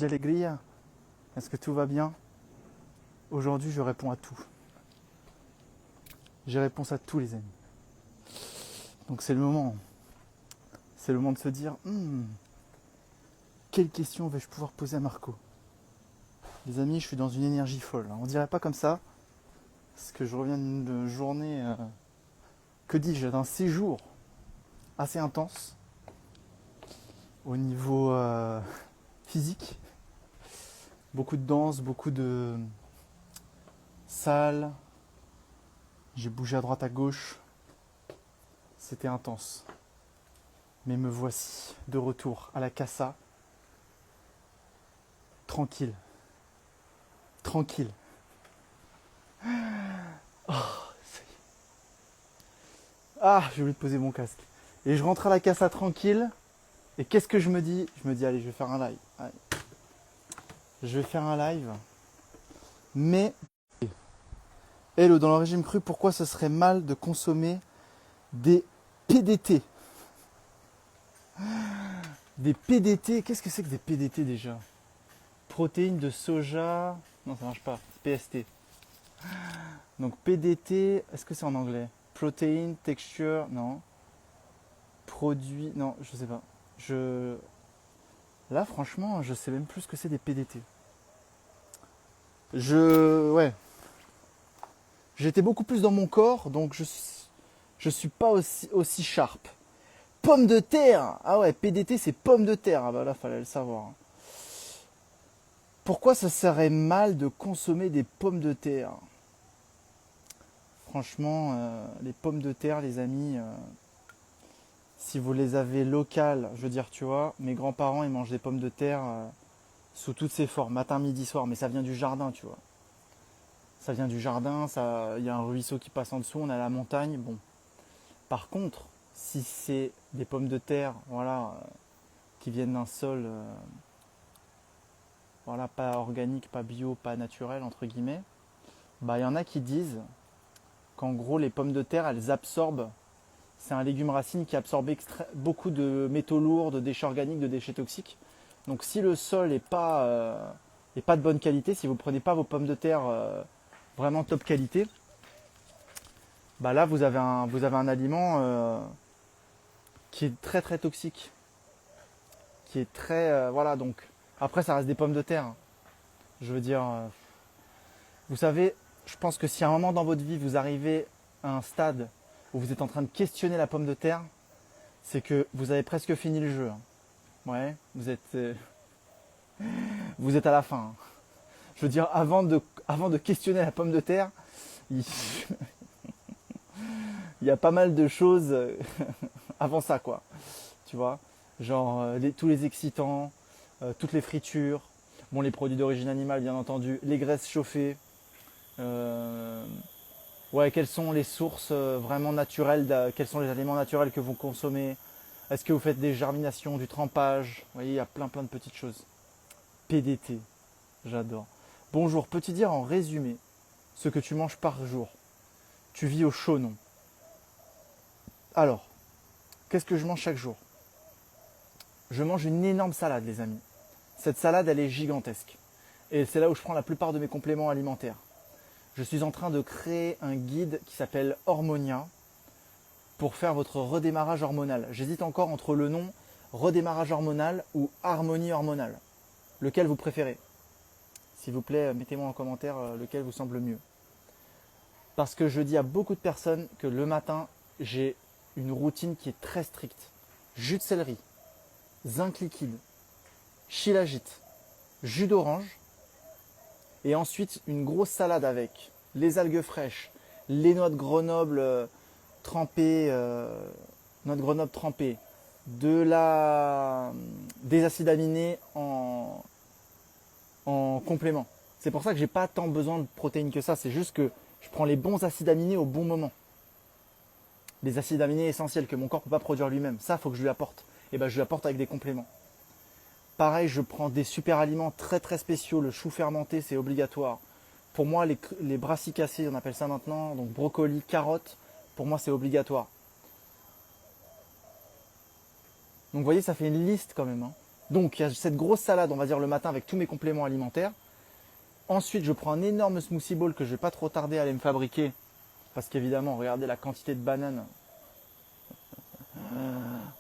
Alegria, est-ce que tout va bien? Aujourd'hui, je réponds à tout. J'ai réponse à tous, les amis. Donc c'est le moment. C'est le moment de se dire quelle question vais-je pouvoir poser à Marco? Les amis, je suis dans une énergie folle. On dirait pas comme ça, parce que je reviens d'une journée, que dis-je, d'un séjour assez intense au niveau physique. Beaucoup de danse, beaucoup de salles. J'ai bougé à droite à gauche. C'était intense. Mais me voici de retour à la casa. Tranquille. Tranquille. Oh, j'ai oublié de poser mon casque. Et je rentre à la casa tranquille. Et qu'est-ce que je me dis? Je me dis, allez, je vais faire un live. Allez. Je vais faire un live. Mais, hello, dans le régime cru, pourquoi ce serait mal de consommer des PDT? Des PDT, qu'est-ce que c'est que des PDT déjà? Protéines de soja. Non, ça marche pas. PST. Donc PDT, est-ce que c'est en anglais? Protein, texture, non. Produit, non, je sais pas. Là, franchement, je sais même plus ce que c'est des PDT. Ouais. J'étais beaucoup plus dans mon corps, donc je suis pas aussi sharp. Pomme de terre! Ah ouais, PDT, c'est pomme de terre. Ah bah là, fallait le savoir. Pourquoi ça serait mal de consommer des pommes de terre? Franchement, les pommes de terre, les amis, si vous les avez locales, je veux dire, tu vois, mes grands-parents, ils mangent des pommes de terre sous toutes ses formes, matin, midi, soir, mais ça vient du jardin, tu vois. Ça vient du jardin, il y a un ruisseau qui passe en dessous, on a la montagne, bon. Par contre, si c'est des pommes de terre, voilà, qui viennent d'un sol, voilà, pas organique, pas bio, pas naturel, entre guillemets, bah, il y en a qui disent qu'en gros, les pommes de terre, elles absorbent. C'est un légume racine qui absorbe beaucoup de métaux lourds, de déchets organiques, de déchets toxiques. Donc si le sol n'est pas de bonne qualité, si vous ne prenez pas vos pommes de terre vraiment top qualité, bah là vous avez un aliment qui est très très toxique. Qui est très. Voilà, donc. Après ça reste des pommes de terre. Je veux dire. Vous savez, je pense que si à un moment dans votre vie vous arrivez à un stade où vous êtes en train de questionner la pomme de terre, c'est que vous avez presque fini le jeu. Ouais, vous êtes à la fin. Je veux dire, avant de questionner la pomme de terre, il, il y a pas mal de choses avant ça, quoi. Tu vois, genre tous les excitants, toutes les fritures, bon, les produits d'origine animale, bien entendu, les graisses chauffées. Ouais, quelles sont les sources vraiment naturelles, quels sont les aliments naturels que vous consommez? Est-ce que vous faites des germinations, du trempage? Vous voyez, il y a plein de petites choses. PDT, j'adore. Bonjour, peux-tu dire en résumé ce que tu manges par jour? Tu vis au chaud, non? Alors, qu'est-ce que je mange chaque jour? Je mange une énorme salade, les amis. Cette salade, elle est gigantesque. Et c'est là où je prends la plupart de mes compléments alimentaires. Je suis en train de créer un guide qui s'appelle Hormonia pour faire votre redémarrage hormonal. J'hésite encore entre le nom redémarrage hormonal ou harmonie hormonale. Lequel vous préférez? S'il vous plaît, mettez-moi en commentaire lequel vous semble mieux. Parce que je dis à beaucoup de personnes que le matin, j'ai une routine qui est très stricte. Jus de céleri, zinc liquide, shilajit, jus d'orange et ensuite une grosse salade avec les algues fraîches, les noix de Grenoble trempées, des acides aminés en complément. C'est pour ça que j'ai pas tant besoin de protéines que ça, c'est juste que je prends les bons acides aminés au bon moment. Les acides aminés essentiels que mon corps ne peut pas produire lui-même, ça il faut que je lui apporte. Et ben je lui apporte avec des compléments. Pareil, je prends des super aliments très très spéciaux, le chou fermenté c'est obligatoire. Pour moi les brassicacées, on appelle ça maintenant, donc brocoli, carottes, pour moi c'est obligatoire. Donc vous voyez, ça fait une liste quand même Donc il y a cette grosse salade, on va dire le matin avec tous mes compléments alimentaires. Ensuite, je prends un énorme smoothie bowl que je vais pas trop tarder à aller me fabriquer. Parce qu'évidemment, regardez la quantité de bananes.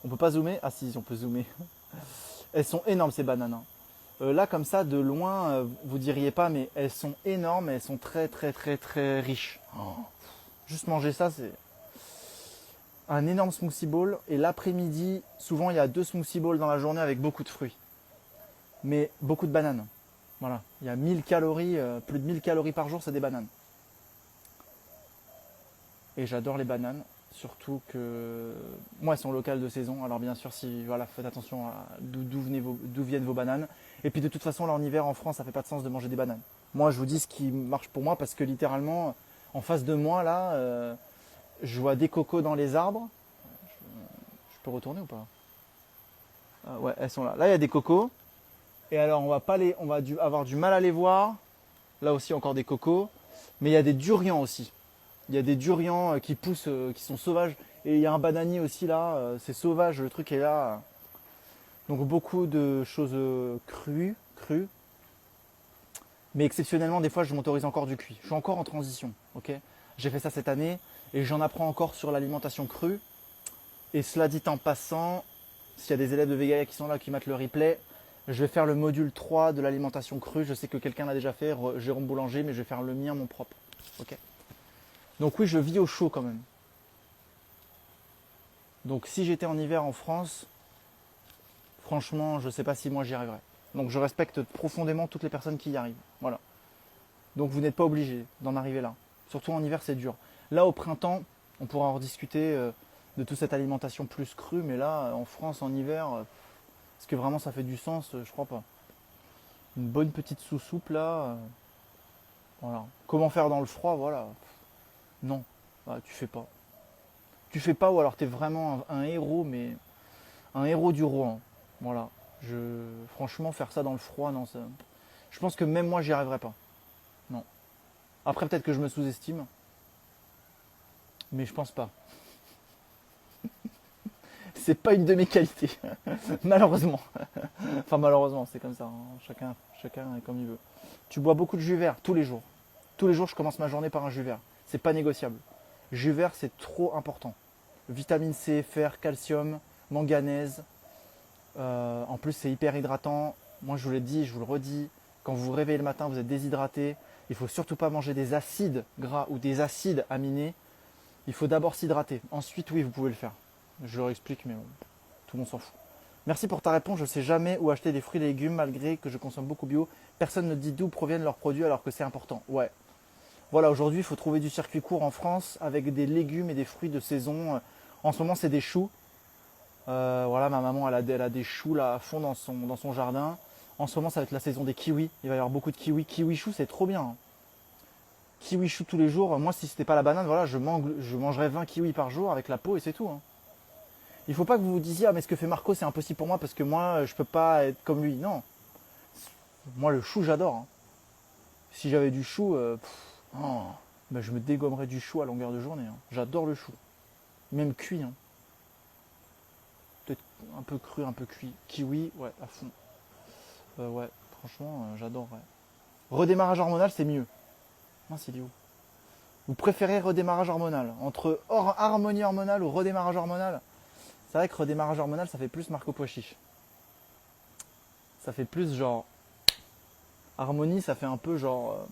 On peut pas zoomer? Ah si, on peut zoomer. Elles sont énormes ces bananes, hein. Là, comme ça, de loin, vous diriez pas, mais elles sont énormes, elles sont très très très très riches. Oh. Juste manger ça, c'est un énorme smoothie bowl. Et l'après-midi, souvent il y a 2 smoothie bowls dans la journée avec beaucoup de fruits. Mais beaucoup de bananes. Voilà, il y a 1000 calories, plus de 1000 calories par jour, c'est des bananes. Et j'adore les bananes, surtout que moi elles sont locales de saison. Alors bien sûr, si voilà, faites attention à d'où viennent vos bananes. Et puis de toute façon, là en hiver en France, ça fait pas de sens de manger des bananes. Moi, je vous dis ce qui marche pour moi parce que littéralement, en face de moi là, je vois des cocos dans les arbres. Je peux retourner ou pas? Ouais, elles sont là. Là, il y a des cocos. Et alors, on va avoir du mal à les voir. Là aussi, encore des cocos. Mais il y a des durians aussi. Il y a des durians qui poussent, qui sont sauvages. Et il y a un bananier aussi là. C'est sauvage, le truc est là. Donc beaucoup de choses crues. Mais exceptionnellement, des fois, je m'autorise encore du cuit. Je suis encore en transition. Ok, j'ai fait ça cette année. Et j'en apprends encore sur l'alimentation crue. Et cela dit en passant, s'il y a des élèves de Vegalia qui sont là, qui mettent le replay, je vais faire le module 3 de l'alimentation crue. Je sais que quelqu'un l'a déjà fait, Jérôme Boulanger, mais je vais faire le mien, mon propre. Ok. Donc oui, je vis au chaud quand même. Donc si j'étais en hiver en France, franchement, je ne sais pas si moi j'y arriverais. Donc je respecte profondément toutes les personnes qui y arrivent. Voilà. Donc vous n'êtes pas obligé d'en arriver là. Surtout en hiver, c'est dur. Là, au printemps, on pourra en rediscuter de toute cette alimentation plus crue, mais là, en France, en hiver, est-ce que vraiment ça fait du sens? Je crois pas. Une bonne petite sous-soupe là, voilà. Comment faire dans le froid? Voilà. Non, bah, tu fais pas. Tu fais pas ou alors tu es vraiment un héros, mais un héros du Rohan. Voilà. Franchement, faire ça dans le froid, non. Je pense que même moi, j'y arriverais pas. Non. Après, peut-être que je me sous-estime, mais je pense pas. C'est pas une de mes qualités, malheureusement. Enfin, malheureusement, c'est comme ça, hein. Chacun est comme il veut. Tu bois beaucoup de jus vert tous les jours. Tous les jours, je commence ma journée par un jus vert. C'est pas négociable. Jus vert, c'est trop important. Vitamine C, fer, calcium, manganèse. En plus, c'est hyper hydratant. Moi, je vous l'ai dit, je vous le redis. Quand vous vous réveillez le matin, vous êtes déshydraté. Il ne faut surtout pas manger des acides gras ou des acides aminés. Il faut d'abord s'hydrater. Ensuite, oui, vous pouvez le faire. Je leur explique, mais tout le monde s'en fout. Merci pour ta réponse. Je ne sais jamais où acheter des fruits et légumes malgré que je consomme beaucoup bio. Personne ne dit d'où proviennent leurs produits alors que c'est important. Ouais. Voilà, aujourd'hui, il faut trouver du circuit court en France avec des légumes et des fruits de saison. En ce moment, c'est des choux. Voilà, ma maman, elle a des choux là à fond dans son jardin. En ce moment, ça va être la saison des kiwis. Il va y avoir beaucoup de kiwis. Kiwi chou, c'est trop bien, hein. Kiwi chou tous les jours. Moi, si c'était pas la banane, voilà, je mangerais 20 kiwis par jour avec la peau et c'est tout, hein. Il ne faut pas que vous vous disiez, ah mais ce que fait Marco, c'est impossible pour moi parce que moi, je peux pas être comme lui. Non. Moi, le chou, j'adore, hein. Si j'avais du chou, ben, je me dégommerais du chou à longueur de journée, hein. J'adore le chou. Même cuit, hein. Peut-être un peu cru, un peu cuit. Kiwi, ouais, à fond. Ouais, franchement, j'adorerais. Redémarrage hormonal, c'est mieux. Mince, il est où? Vous préférez redémarrage hormonal? Entre harmonie hormonale ou redémarrage hormonal? C'est vrai que redémarrage hormonal, ça fait plus Marco Pois Chiche. Ça fait plus genre... Harmonie, ça fait un peu genre...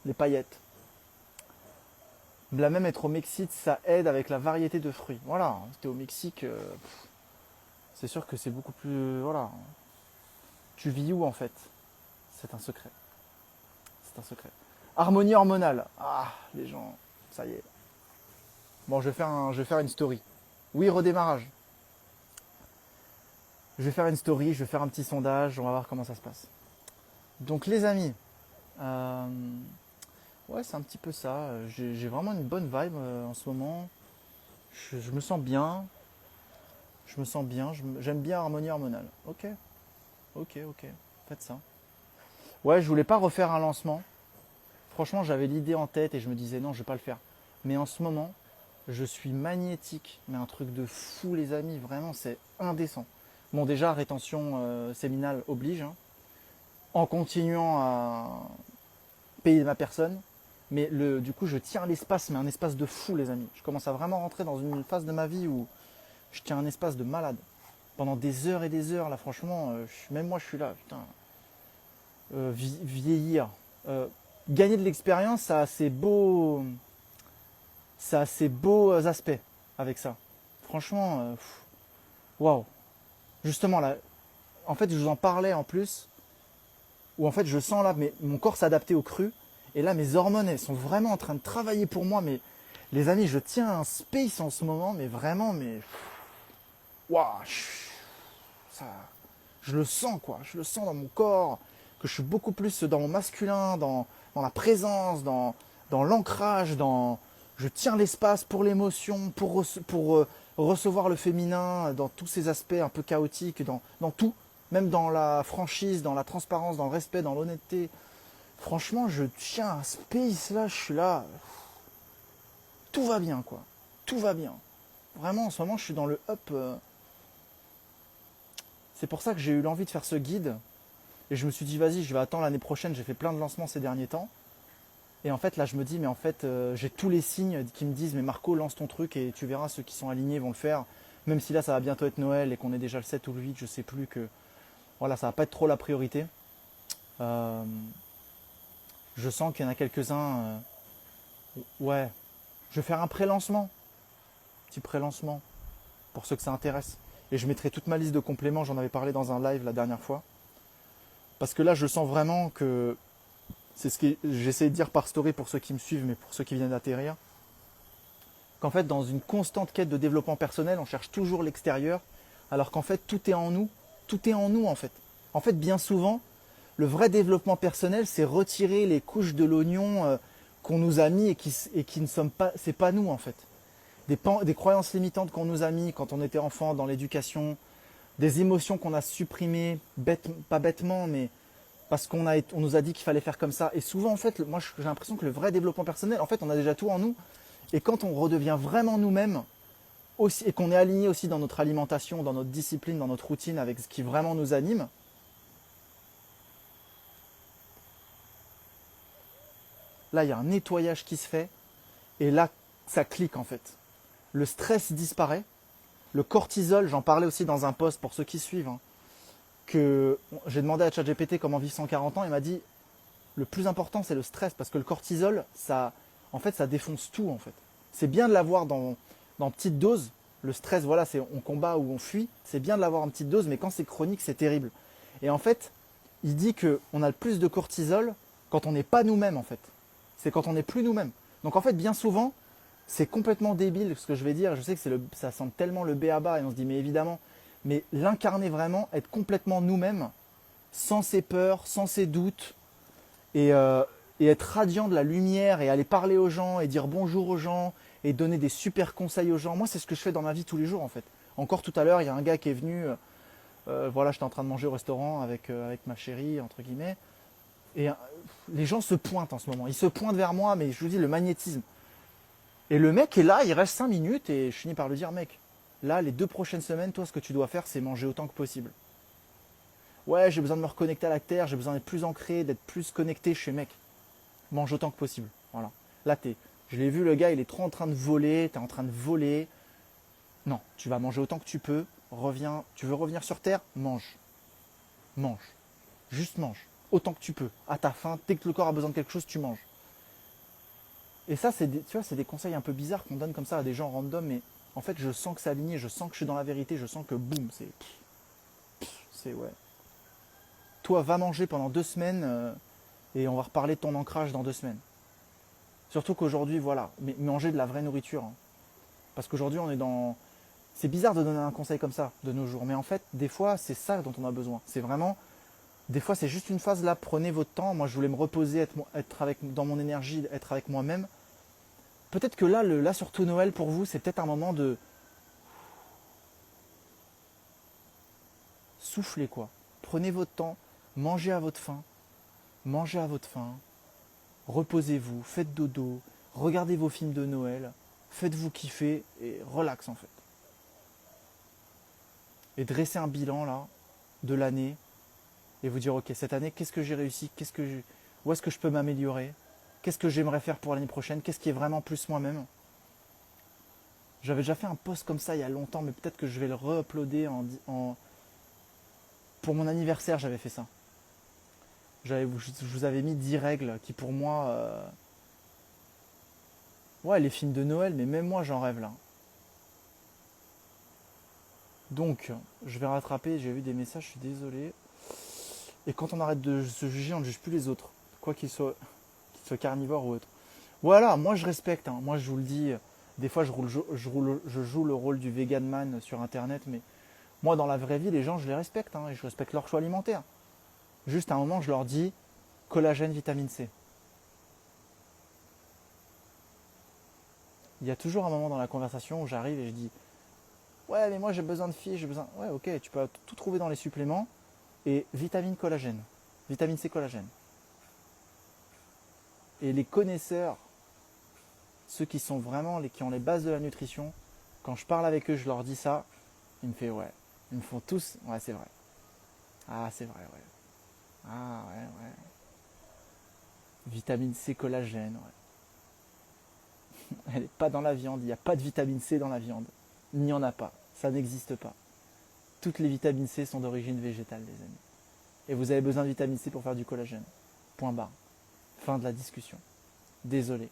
les paillettes. Là même être au Mexique, ça aide avec la variété de fruits. Voilà, si t'es au Mexique, c'est sûr que c'est beaucoup plus... Voilà. Tu vis où en fait? C'est un secret. C'est un secret. Harmonie hormonale. Ah, les gens, ça y est. Bon, je vais faire une story. Oui, redémarrage. Je vais faire une story, je vais faire un petit sondage, on va voir comment ça se passe. Donc les amis, ouais, c'est un petit peu ça. J'ai vraiment une bonne vibe en ce moment. Je me sens bien. Je me sens bien. J'aime bien harmonie hormonale. Ok. Faites ça. Ouais, je voulais pas refaire un lancement. Franchement, j'avais l'idée en tête et je me disais non, je vais pas le faire. Mais en ce moment, je suis magnétique. Mais un truc de fou, les amis. Vraiment, c'est indécent. Bon, déjà, rétention séminale oblige, hein, en continuant à payer ma personne. Mais du coup, je tiens l'espace, mais un espace de fou, les amis. Je commence à vraiment rentrer dans une phase de ma vie où je tiens un espace de malade. Pendant des heures et des heures, là, franchement, même moi, je suis là, putain. Vieillir. Gagner de l'expérience, ça a ses beaux aspects avec ça. Franchement, waouh. Justement, là, en fait, je vous en parlais en plus, où en fait, je sens là, mais mon corps s'adapter au cru. Et là, mes hormones, elles sont vraiment en train de travailler pour moi. Mais les amis, je tiens un space en ce moment, mais vraiment, mais waouh, ça, je le sens quoi. Je le sens dans mon corps, que je suis beaucoup plus dans mon masculin, dans la présence, dans l'ancrage, je tiens l'espace pour l'émotion, pour recevoir le féminin, dans tous ces aspects un peu chaotiques, dans tout, même dans la franchise, dans la transparence, dans le respect, dans l'honnêteté. Franchement, je tiens un space là, je suis là. Tout va bien quoi. Tout va bien. Vraiment, en ce moment, je suis dans le up. C'est pour ça que j'ai eu l'envie de faire ce guide. Et je me suis dit, vas-y, je vais attendre l'année prochaine. J'ai fait plein de lancements ces derniers temps. Et en fait, là, je me dis, mais en fait, j'ai tous les signes qui me disent, mais Marco, lance ton truc et tu verras, ceux qui sont alignés vont le faire. Même si là, ça va bientôt être Noël et qu'on est déjà le 7 ou le 8, je sais plus que. Voilà, ça va pas être trop la priorité. Euh, je sens qu'il y en a quelques-uns. Ouais, je vais faire un pré-lancement. Petit pré-lancement. Pour ceux que ça intéresse. Et je mettrai toute ma liste de compléments, j'en avais parlé dans un live la dernière fois. Parce que là, je sens vraiment que c'est ce que j'essaie de dire par story pour ceux qui me suivent, mais pour ceux qui viennent d'atterrir. Qu'en fait, dans une constante quête de développement personnel, on cherche toujours l'extérieur, alors qu'en fait, tout est en nous. Tout est en nous, en fait. En fait, bien souvent, le vrai développement personnel, c'est retirer les couches de l'oignon qu'on nous a mis et qui ne sommes pas, c'est pas nous, en fait. Des croyances limitantes qu'on nous a mis quand on était enfant dans l'éducation, des émotions qu'on a supprimées, pas bêtement, mais parce on nous a dit qu'il fallait faire comme ça. Et souvent, en fait, moi, j'ai l'impression que le vrai développement personnel, en fait, on a déjà tout en nous. Et quand on redevient vraiment nous-mêmes, aussi, et qu'on est aligné aussi dans notre alimentation, dans notre discipline, dans notre routine, avec ce qui vraiment nous anime, là, il y a un nettoyage qui se fait. Et là, ça clique, en fait. Le stress disparaît. Le cortisol, j'en parlais aussi dans un post pour ceux qui suivent, hein, que j'ai demandé à ChatGPT comment vivre 140 ans. Il m'a dit le plus important, c'est le stress, parce que le cortisol, en fait, ça défonce tout. En fait, c'est bien de l'avoir dans petite dose. Le stress, voilà, c'est on combat ou on fuit. C'est bien de l'avoir en petite dose, mais quand c'est chronique, c'est terrible. Et en fait, il dit que on a le plus de cortisol quand on n'est pas nous-mêmes. En fait, c'est quand on n'est plus nous-mêmes. Donc en fait, bien souvent, c'est complètement débile ce que je vais dire. Je sais que ça sent tellement le b.a.-ba et on se dit mais évidemment, mais l'incarner vraiment, être complètement nous-mêmes, sans ses peurs, sans ses doutes, et, euh, et être radiant de la lumière et aller parler aux gens et dire bonjour aux gens et donner des super conseils aux gens. Moi, c'est ce que je fais dans ma vie tous les jours en fait. Encore tout à l'heure, il y a un gars qui est venu, voilà, j'étais en train de manger au restaurant avec ma chérie, entre guillemets, et les gens se pointent en ce moment. Ils se pointent vers moi, mais je vous dis, le magnétisme. Et le mec est là, il reste 5 minutes et je finis par lui dire, mec, là, les 2 prochaines semaines, toi, ce que tu dois faire, c'est manger autant que possible. Ouais, j'ai besoin de me reconnecter à la terre, j'ai besoin d'être plus ancré, d'être plus connecté. Je suis mec, mange autant que possible. Voilà. Là, je l'ai vu, le gars, il est trop en train de voler, t'es en train de voler. Non, tu vas manger autant que tu peux. Reviens, tu veux revenir sur terre, mange. Mange. Juste mange. Autant que tu peux. À ta faim, dès que le corps a besoin de quelque chose, tu manges. Et ça, tu vois, c'est des conseils un peu bizarres qu'on donne comme ça à des gens random, mais en fait, je sens que c'est aligné, je sens que je suis dans la vérité, je sens que boum, c'est ouais. Toi, va manger pendant 2 semaines et on va reparler de ton ancrage dans 2 semaines. Surtout qu'aujourd'hui, voilà, mais manger de la vraie nourriture. Hein. Parce qu'aujourd'hui, on est dans. C'est bizarre de donner un conseil comme ça de nos jours, mais en fait, des fois, c'est ça dont on a besoin. C'est vraiment. Des fois, c'est juste une phase là, prenez votre temps. Moi, je voulais me reposer, dans mon énergie, être avec moi-même. Peut-être que là, surtout Noël, pour vous, c'est peut-être un moment de souffler, quoi. Prenez votre temps, mangez à votre faim, mangez à votre faim, reposez-vous, faites dodo, regardez vos films de Noël, faites-vous kiffer et relax en fait. et dresser un bilan là de l'année et vous dire ok, cette année, qu'est-ce que j'ai réussi, où est-ce que je peux m'améliorer, qu'est-ce que j'aimerais faire pour l'année prochaine, qu'est-ce qui est vraiment plus moi-même. J'avais déjà fait un post comme ça il y a longtemps, mais peut-être que je vais le re-uploader pour mon anniversaire. J'avais fait ça. Je vous avais mis 10 règles qui pour moi ouais, les films de Noël, mais même moi j'en rêve là. Donc je vais rattraper, j'ai vu des messages, je suis désolé. Et quand on arrête de se juger, on ne juge plus les autres, quoi qu'ils soient carnivores ou autres. Voilà, moi je respecte, hein. Moi je vous le dis, des fois je joue le rôle du vegan man sur internet, mais moi dans la vraie vie, les gens je les respecte, hein, et je respecte leur choix alimentaire. Juste à un moment je leur dis collagène, vitamine C. Il y a toujours un moment dans la conversation où j'arrive et je dis ouais mais moi j'ai besoin de filles, j'ai besoin. Ouais ok, tu peux tout trouver dans les suppléments et vitamine collagène, vitamine C collagène. Et les connaisseurs, ceux qui sont vraiment qui ont les bases de la nutrition, quand je parle avec eux, je leur dis ça, ils me font ouais. Ils me font tous ouais c'est vrai. Ah c'est vrai ouais. Ah ouais ouais. Vitamine C collagène, ouais. Elle n'est pas dans la viande, il n'y a pas de vitamine C dans la viande. Il n'y en a pas, ça n'existe pas. Toutes les vitamines C sont d'origine végétale les amis. Et vous avez besoin de vitamine C pour faire du collagène. Point barre. Fin de la discussion. Désolé.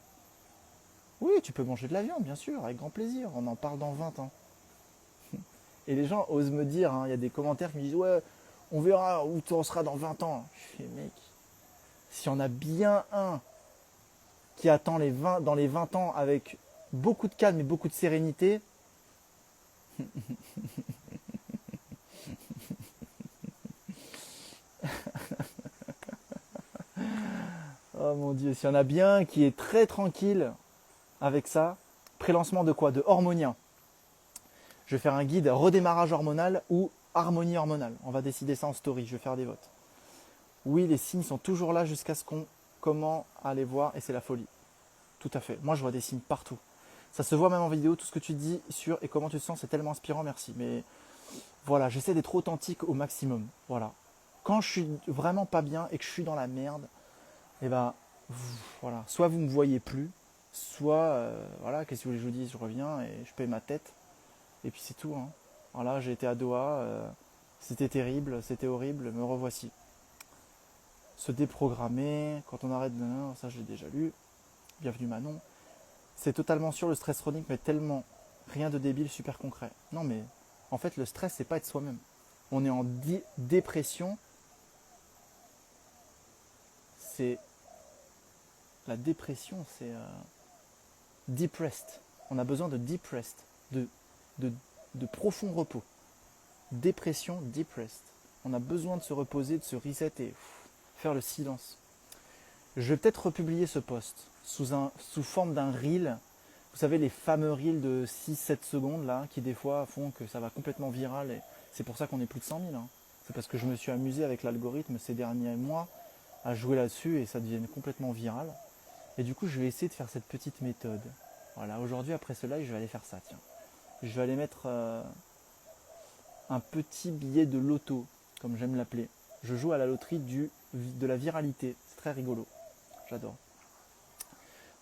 Oui, tu peux manger de la viande, bien sûr, avec grand plaisir. On en parle dans 20 ans. Et les gens osent me dire, hein, il y a des commentaires qui me disent ouais, on verra où tu en seras dans 20 ans. Je fais mec, s'il y en a bien un qui attend dans les 20 ans avec beaucoup de calme et beaucoup de sérénité, oh mon Dieu, s'il y en a bien qui est très tranquille avec ça, prélancement de quoi? De hormonien. Je vais faire un guide redémarrage hormonal ou harmonie hormonale. On va décider ça en story, je vais faire des votes. Oui, les signes sont toujours là jusqu'à ce qu'on comment aller voir et c'est la folie. Tout à fait. Moi, je vois des signes partout. Ça se voit même en vidéo, tout ce que tu dis sur et comment tu te sens, c'est tellement inspirant, merci. Mais voilà, j'essaie d'être authentique au maximum. Voilà. Quand je suis vraiment pas bien et que je suis dans la merde, et ben voilà, soit vous me voyez plus, soit voilà, qu'est-ce que vous voulez que je vous dise, je reviens et je paye ma tête et puis c'est tout, hein. Voilà, j'ai été à Doha, c'était terrible, c'était horrible, me revoici. Se déprogrammer, quand on arrête de... Ça je l'ai déjà lu, bienvenue Manon. C'est totalement sûr, le stress chronique, mais tellement rien de débile, super concret. Non mais en fait le stress c'est pas être soi-même. On est en dépression, c'est... La dépression c'est... depressed. On a besoin de depressed, de profond repos. Dépression, depressed. On a besoin de se reposer, de se reset et faire le silence. Je vais peut-être republier ce post sous forme d'un reel. Vous savez, les fameux reels de 6-7 secondes là, qui des fois font que ça va complètement viral. Et c'est pour ça qu'on est plus de 100 000. Hein. C'est parce que je me suis amusé avec l'algorithme ces derniers mois à jouer là-dessus et ça devient complètement viral. Et du coup, je vais essayer de faire cette petite méthode. Voilà, aujourd'hui, après ce live, je vais aller faire ça, tiens. Je vais aller mettre un petit billet de loto, comme j'aime l'appeler. Je joue à la loterie de la viralité. C'est très rigolo. J'adore.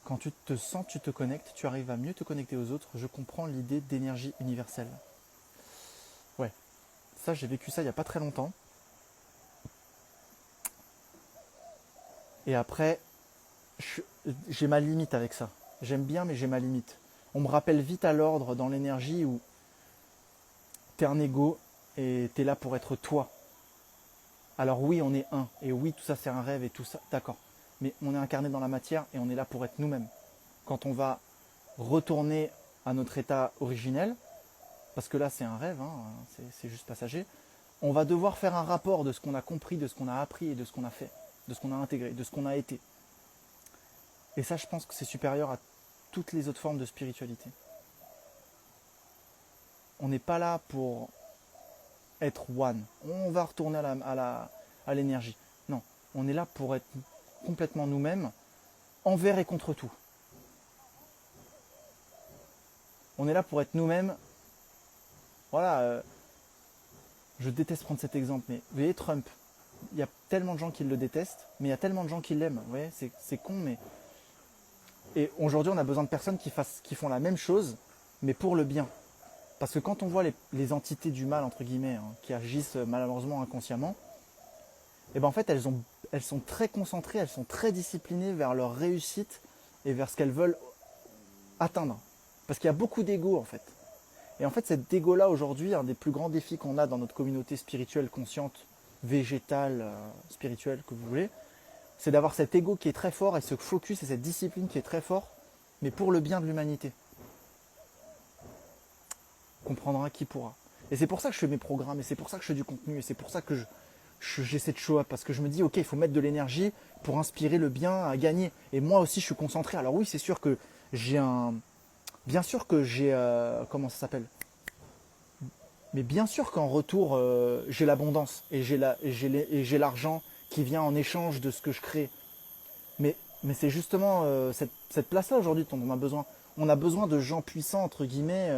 Quand tu te sens, tu te connectes, tu arrives à mieux te connecter aux autres. Je comprends l'idée d'énergie universelle. Ouais, ça, j'ai vécu ça il n'y a pas très longtemps. Et après, j'ai ma limite avec ça. J'aime bien, mais j'ai ma limite. On me rappelle vite à l'ordre dans l'énergie où t'es un ego et t'es là pour être toi. Alors oui, on est un. Et oui, tout ça, c'est un rêve et tout ça. D'accord. Mais on est incarné dans la matière et on est là pour être nous-mêmes. Quand on va retourner à notre état originel, parce que là, c'est un rêve, hein, c'est juste passager, on va devoir faire un rapport de ce qu'on a compris, de ce qu'on a appris et de ce qu'on a fait, de ce qu'on a intégré, de ce qu'on a été. Et ça, je pense que c'est supérieur à toutes les autres formes de spiritualité. On n'est pas là pour être one. On va retourner à l'énergie. Non, on est là pour être complètement nous-mêmes, envers et contre tout. On est là pour être nous-mêmes. Voilà. Je déteste prendre cet exemple, mais vous voyez Trump, il y a tellement de gens qui le détestent, mais il y a tellement de gens qui l'aiment. Vous voyez, c'est con, mais... Et aujourd'hui, on a besoin de personnes qui font la même chose, mais pour le bien. Parce que quand on voit les entités du mal, entre guillemets, hein, qui agissent malheureusement inconsciemment, et ben en fait, elles sont très concentrées, elles sont très disciplinées vers leur réussite et vers ce qu'elles veulent atteindre. Parce qu'il y a beaucoup d'ego, en fait. Et en fait, cet ego-là, aujourd'hui, un des plus grands défis qu'on a dans notre communauté spirituelle, consciente, végétale, spirituelle, que vous voulez, c'est d'avoir cet ego qui est très fort et ce focus et cette discipline qui est très fort, mais pour le bien de l'humanité. Comprendra qui pourra. Et c'est pour ça que je fais mes programmes, et c'est pour ça que je fais du contenu, et c'est pour ça que j'essaie de show up, parce que je me dis, ok, il faut mettre de l'énergie pour inspirer le bien à gagner. Et moi aussi, je suis concentré. Alors oui, c'est sûr que j'ai un... Bien sûr que j'ai... comment ça s'appelle? Mais bien sûr qu'en retour, j'ai l'abondance, et j'ai l'argent qui vient en échange de ce que je crée. Mais c'est justement cette place-là aujourd'hui dont on a besoin. On a besoin de gens puissants, entre guillemets,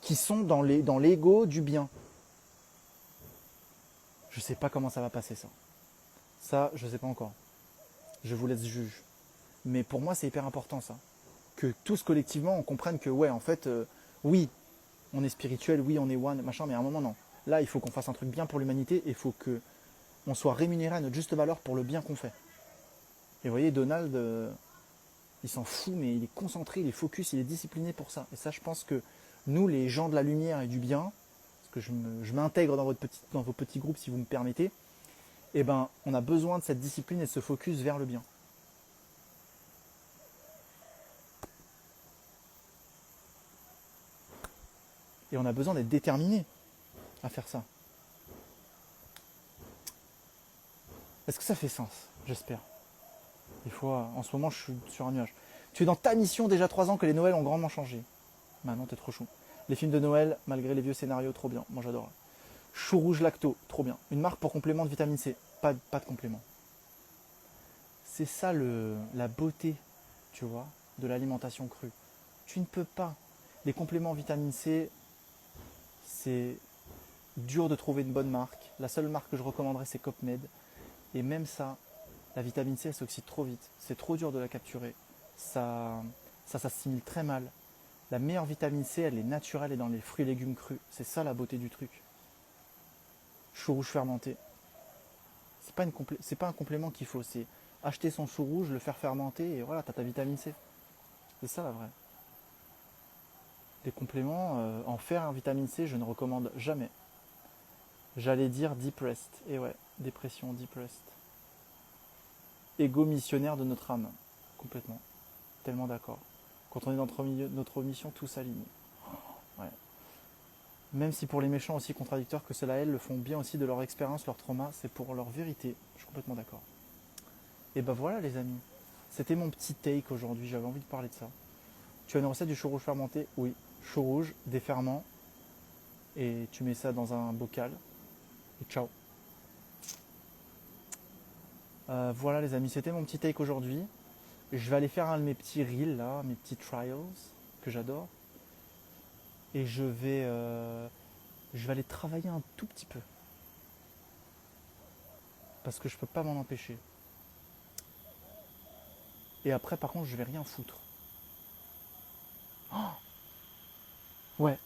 qui sont dans l'ego du bien. Je ne sais pas comment ça va passer ça. Ça, je ne sais pas encore. Je vous laisse juge. Mais pour moi, c'est hyper important ça. Que tous collectivement, on comprenne que ouais, en fait, oui, on est spirituel, oui, on est one, machin, mais à un moment, non. Là, il faut qu'on fasse un truc bien pour l'humanité et il faut qu'on soit rémunéré à notre juste valeur pour le bien qu'on fait. Et vous voyez, Donald, il s'en fout, mais il est concentré, il est focus, il est discipliné pour ça. Et ça, je pense que nous, les gens de la lumière et du bien, parce que je m'intègre dans vos petits groupes si vous me permettez, eh ben, on a besoin de cette discipline et de ce focus vers le bien. Et on a besoin d'être déterminé à faire ça. Est-ce que ça fait sens? J'espère. Des fois, en ce moment, je suis sur un nuage. Tu es dans ta mission déjà 3 ans que les Noëls ont grandement changé. Maintenant, t'es trop chou. Les films de Noël, malgré les vieux scénarios, trop bien. Moi, j'adore. Chou rouge lacto, trop bien. Une marque pour complément de vitamine C. Pas de complément. C'est ça la beauté, tu vois, de l'alimentation crue. Tu ne peux pas. Les compléments vitamine C, c'est dur de trouver une bonne marque. La seule marque que je recommanderais, c'est Copmed. Et même ça, la vitamine C, elle s'oxyde trop vite. C'est trop dur de la capturer. Ça s'assimile très mal. La meilleure vitamine C, elle est naturelle et dans les fruits et légumes crus. C'est ça la beauté du truc. Chou rouge fermenté. C'est pas un complément qu'il faut. C'est acheter son chou rouge, le faire fermenter et voilà, t'as ta vitamine C. C'est ça la vraie. Les compléments en fer et en vitamine C, je ne recommande jamais. J'allais dire depressed. Et ouais, dépression, depressed. Égo missionnaire de notre âme. Complètement. Tellement d'accord. Quand on est dans notre mission, tout s'aligne. Ouais. Même si pour les méchants aussi contradicteurs que cela elles le font bien aussi de leur expérience, leur trauma, c'est pour leur vérité. Je suis complètement d'accord. Et ben voilà les amis. C'était mon petit take aujourd'hui, j'avais envie de parler de ça. Tu as une recette du chou rouge fermenté? Oui. Chou rouge, des ferments. Et tu mets ça dans un bocal. Et ciao. Voilà les amis, c'était mon petit take aujourd'hui. Je vais aller faire un de mes petits reels là, mes petits trials que j'adore. Et je vais aller travailler un tout petit peu. Parce que je peux pas m'en empêcher. Et après par contre je vais rien foutre. Oh ouais,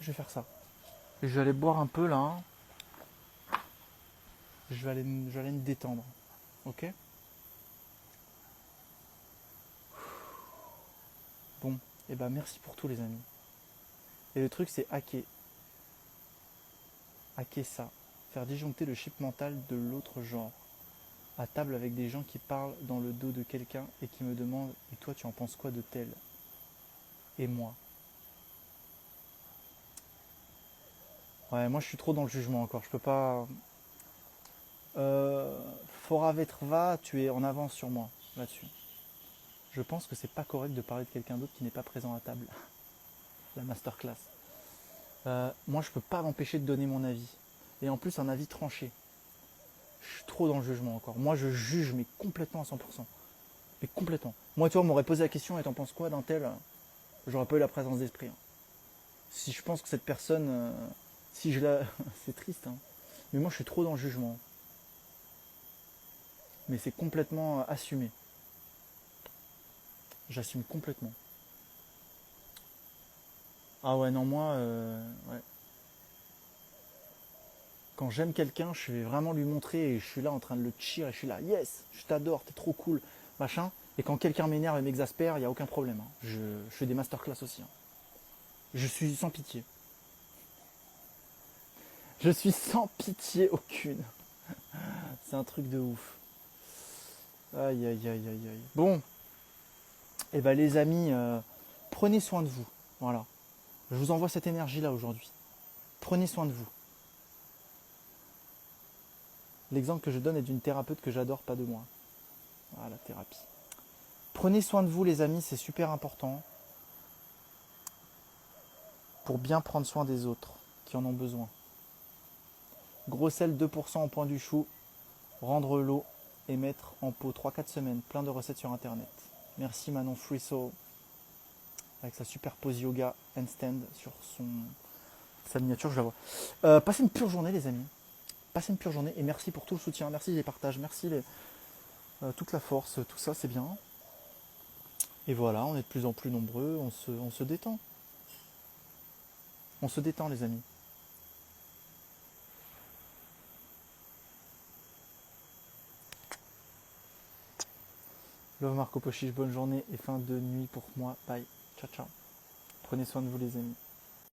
je vais faire ça. Et je vais aller boire un peu là. Je vais aller me détendre. Ok? Bon, et ben merci pour tout les amis. Et le truc c'est hacker. Hacker ça. Faire disjoncter le chip mental de l'autre genre. À table avec des gens qui parlent dans le dos de quelqu'un et qui me demandent et toi tu en penses quoi de tel? Et moi? Ouais, moi je suis trop dans le jugement encore. Je peux pas. Fora Vetrva, tu es en avance sur moi là-dessus. Je pense que c'est pas correct de parler de quelqu'un d'autre qui n'est pas présent à table. La masterclass. Moi je peux pas m'empêcher de donner mon avis. Et en plus un avis tranché. Je suis trop dans le jugement encore. Moi je juge mais complètement à 100%. Mais complètement. Moi tu vois, on m'aurait posé la question et t'en penses quoi d'un tel? J'aurais pas eu la présence d'esprit. Si je pense que cette personne Si je la... c'est triste, hein. Mais moi je suis trop dans le jugement. Mais c'est complètement assumé. J'assume complètement. Ah ouais, non, moi, ouais. Quand j'aime quelqu'un, je vais vraiment lui montrer et je suis là en train de le cheer et je suis là, yes, je t'adore, t'es trop cool, machin. Et quand quelqu'un m'énerve et m'exaspère, il n'y a aucun problème, hein. Je fais des masterclass aussi, hein. Je suis sans pitié. Je suis sans pitié aucune. C'est un truc de ouf. Aïe, aïe, aïe, aïe, aïe. Bon, et ben les amis, prenez soin de vous. Voilà. Je vous envoie cette énergie-là aujourd'hui. Prenez soin de vous. L'exemple que je donne est d'une thérapeute que j'adore, pas de moi. Voilà, la thérapie. Prenez soin de vous les amis, c'est super important pour bien prendre soin des autres qui en ont besoin. Gros sel 2% au point du chou, rendre l'eau et mettre en pot 3-4 semaines. Plein de recettes sur internet. Merci Manon Friso avec sa super pose yoga handstand sur sa miniature, je la vois. Passez une pure journée les amis. Passez une pure journée et merci pour tout le soutien, merci les partages, merci toute la force, tout ça c'est bien. Et voilà, on est de plus en plus nombreux, on se détend. On se détend les amis. Love Marco Pochich, bonne journée et fin de nuit pour moi. Bye. Ciao ciao. Prenez soin de vous les amis.